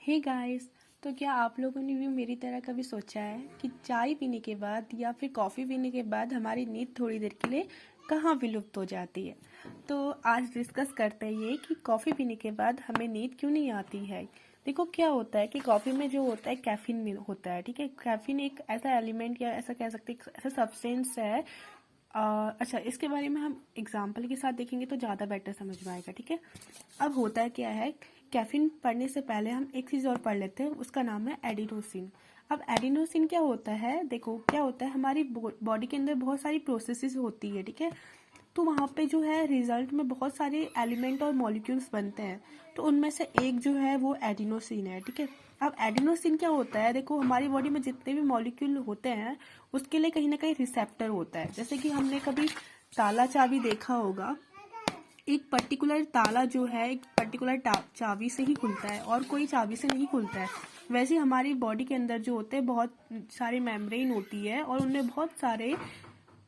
Hey guys. तो क्या आप लोगों ने भी मेरी तरह कभी सोचा है कि चाय पीने के बाद या फिर कॉफ़ी पीने के बाद हमारी नींद थोड़ी देर के लिए कहाँ विलुप्त हो जाती है। तो आज डिस्कस करते हैं ये कि कॉफ़ी पीने के बाद हमें नींद क्यों नहीं आती है। देखो क्या होता है कि कॉफ़ी में जो होता है कैफीन में होता है, ठीक है। कैफीन एक ऐसा एलिमेंट या ऐसा कह सकते हैं ऐसा सब्सटेंस है। अच्छा, इसके बारे में हम एग्जाम्पल के साथ देखेंगे तो ज़्यादा बेटर समझ में आएगा, ठीक है। अब होता क्या है, कैफीन पढ़ने से पहले हम एक चीज़ और पढ़ लेते हैं, उसका नाम है एडिनोसिन। अब एडिनोसिन क्या होता है, देखो क्या होता है, हमारी बॉडी के अंदर बहुत सारी प्रोसेसेस होती है, ठीक है। तो वहाँ पे जो है रिजल्ट में बहुत सारे एलिमेंट और मॉलिक्यूल्स बनते हैं। तो उनमें से एक जो है वो एडिनोसिन है, ठीक है। अब एडिनोसिन क्या होता है, देखो हमारी बॉडी में जितने भी मॉलिक्यूल होते हैं उसके लिए कहीं ना कहीं रिसेप्टर होता है। जैसे कि हमने कभी ताला चाबी देखा होगा, एक पर्टिकुलर ताला जो है एक पर्टिकुलर चाबी से ही खुलता है और कोई चाबी से नहीं खुलता है। वैसे हमारी बॉडी के अंदर जो होते हैं बहुत सारे मेम्ब्रेन होती है और उनमें बहुत सारे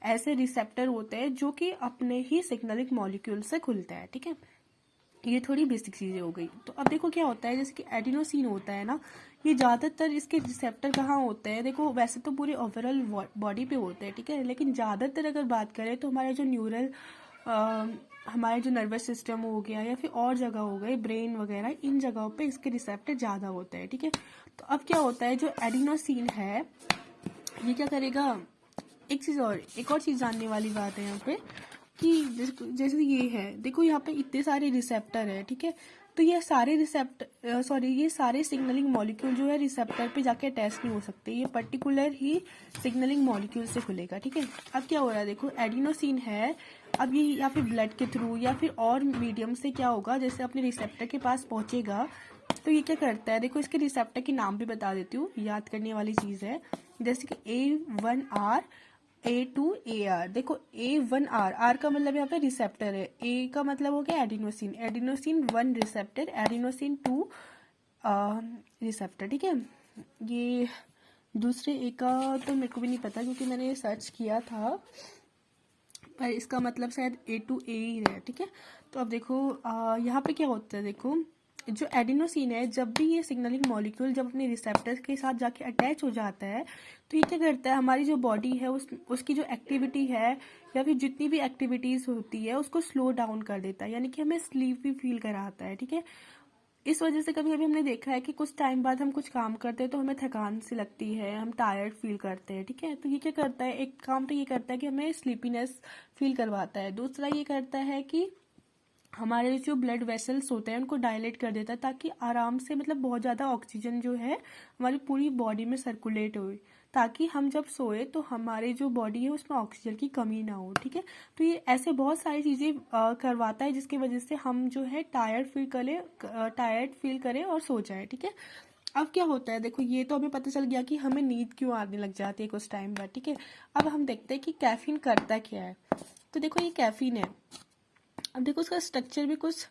ऐसे रिसेप्टर होते हैं जो कि अपने ही सिग्नलिंग मॉलिक्यूल से खुलता है, ठीक है। ये थोड़ी बेसिक चीजें हो गई। तो अब देखो क्या होता है, जैसे कि एडिनोसिन होता है ना, ये ज्यादातर इसके रिसेप्टर कहाँ होते हैं, देखो वैसे तो पूरे ओवरऑल बॉडी पे होते हैं, ठीक है। लेकिन ज्यादातर अगर बात करें तो हमारे जो न्यूरल हमारे जो नर्वस सिस्टम हो गया या फिर और जगह हो गए ब्रेन वगैरह, इन जगहों पे इसके रिसेप्टर ज़्यादा होते हैं, ठीक है। तो अब क्या होता है, जो एडिनोसिन है ये क्या करेगा, एक और चीज़ जानने वाली बात है यहाँ पे कि जैसे ये है, देखो यहाँ पे इतने सारे रिसेप्टर है, ठीक है। तो ये सारे सिग्नलिंग मॉलिक्यूल जो है रिसेप्टर पे जाके अटैच नहीं हो सकते, ये पर्टिकुलर ही सिग्नलिंग मॉलिक्यूल से खुलेगा, ठीक है। अब क्या हो रहा है, देखो एडिनोसिन है, अब ये या फिर ब्लड के थ्रू या फिर और मीडियम से क्या होगा, जैसे अपने रिसेप्टर के पास पहुंचेगा तो ये क्या करता है, देखो इसके रिसेप्टर के नाम भी बता देती हूँ, याद करने वाली चीज है। जैसे कि A1R A2AR, देखो A1R, आर का मतलब यहाँ पे रिसेप्टर है, ए का मतलब हो गया adenosine, adenosine 1 receptor, adenosine 2 receptor, ठीक है। ये दूसरे ए का तो मेरे को भी नहीं पता क्योंकि मैंने ये सर्च किया था, पर इसका मतलब शायद A2A ही है, ठीक है। तो अब देखो यहाँ पे क्या होता है, देखो जो एडिनोसिन है, जब भी ये सिग्नलिंग मॉलिक्यूल जब अपने रिसेप्टर्स के साथ जाके अटैच हो जाता है तो ये क्या करता है, हमारी जो बॉडी है उसकी जो एक्टिविटी है या फिर जितनी भी एक्टिविटीज होती है उसको स्लो डाउन कर देता है, यानी कि हमें स्लीप भी फील कराता है, ठीक है। इस वजह से कभी कभी हमने देखा है कि कुछ टाइम बाद हम कुछ काम करते हैं तो हमें थकान सी लगती है, हम टायर्ड फील करते हैं, ठीक है। तो ये क्या करता है, एक काम तो ये करता है कि हमें स्लीपीनेस फील करवाता है, दूसरा ये करता है कि हमारे जो ब्लड वेसल्स होते हैं उनको डायलेट कर देता है ताकि आराम से, मतलब बहुत ज़्यादा ऑक्सीजन जो है हमारी पूरी बॉडी में सर्कुलेट हो, ताकि हम जब सोए तो हमारे जो बॉडी है उसमें ऑक्सीजन की कमी ना हो, ठीक है। तो ये ऐसे बहुत सारी चीज़ें करवाता है जिसकी वजह से हम जो है टायर्ड फील करें और सो जाए, ठीक है। अब क्या होता है, देखो ये तो हमें पता चल गया कि हमें नींद क्यों आने लग जाती है कुछ टाइम बाद, ठीक है। अब हम देखते हैं कि कैफीन करता क्या है। तो देखो ये कैफीन है, अब देखो उसका स्ट्रक्चर भी कुछ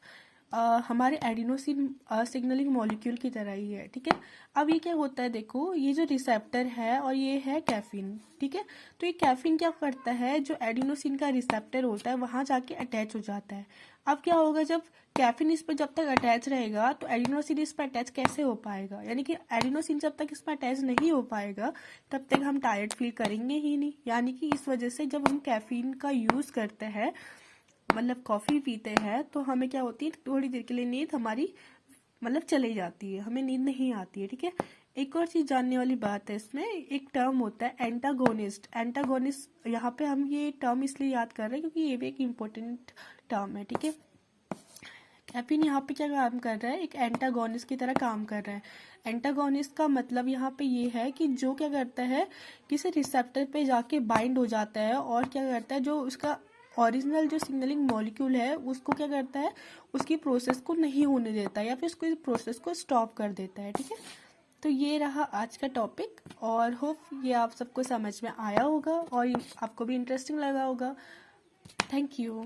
हमारे एडिनोसिन सिग्नलिंग मॉलिक्यूल की तरह ही है, ठीक है। अब ये क्या होता है, देखो ये जो रिसेप्टर है और ये है कैफीन, ठीक है। तो ये कैफीन क्या करता है, जो एडिनोसिन का रिसेप्टर होता है वहां जाके अटैच हो जाता है। अब क्या होगा, जब कैफीन इस पर जब तक अटैच रहेगा तो एडिनोसिन इस पर अटैच कैसे हो पाएगा, यानी कि एडिनोसिन जब तक इस पर अटैच नहीं हो पाएगा तब तक हम टायर्ड फील करेंगे ही नहीं। यानी कि इस वजह से जब हम कैफीन का यूज करते हैं, मतलब कॉफी पीते हैं, तो हमें क्या होती है, थोड़ी देर के लिए नींद हमारी मतलब चली जाती है, हमें नींद नहीं आती है, ठीक है। एक और चीज जानने वाली बात है, इसमें एक टर्म होता है एंटागोनिस्ट। एंटागोनिस्ट यहाँ पे हम ये टर्म इसलिए याद कर रहे हैं क्योंकि ये भी एक इम्पोर्टेंट टर्म है, ठीक है। कैफीन यहाँ पे क्या काम कर रहा है, एक एंटागोनिस्ट की तरह काम कर रहा है। एंटागोनिस्ट का मतलब यहाँ पे ये है कि जो क्या करता है, किसी रिसेप्टर पे जाके बाइंड हो जाता है और क्या करता है, जो उसका ओरिजिनल जो सिग्नलिंग मॉलिक्यूल है उसको क्या करता है, उसकी प्रोसेस को नहीं होने देता या फिर उसको प्रोसेस को स्टॉप कर देता है, ठीक है। तो ये रहा आज का टॉपिक और होप ये आप सबको समझ में आया होगा और आपको भी इंटरेस्टिंग लगा होगा। Thank you.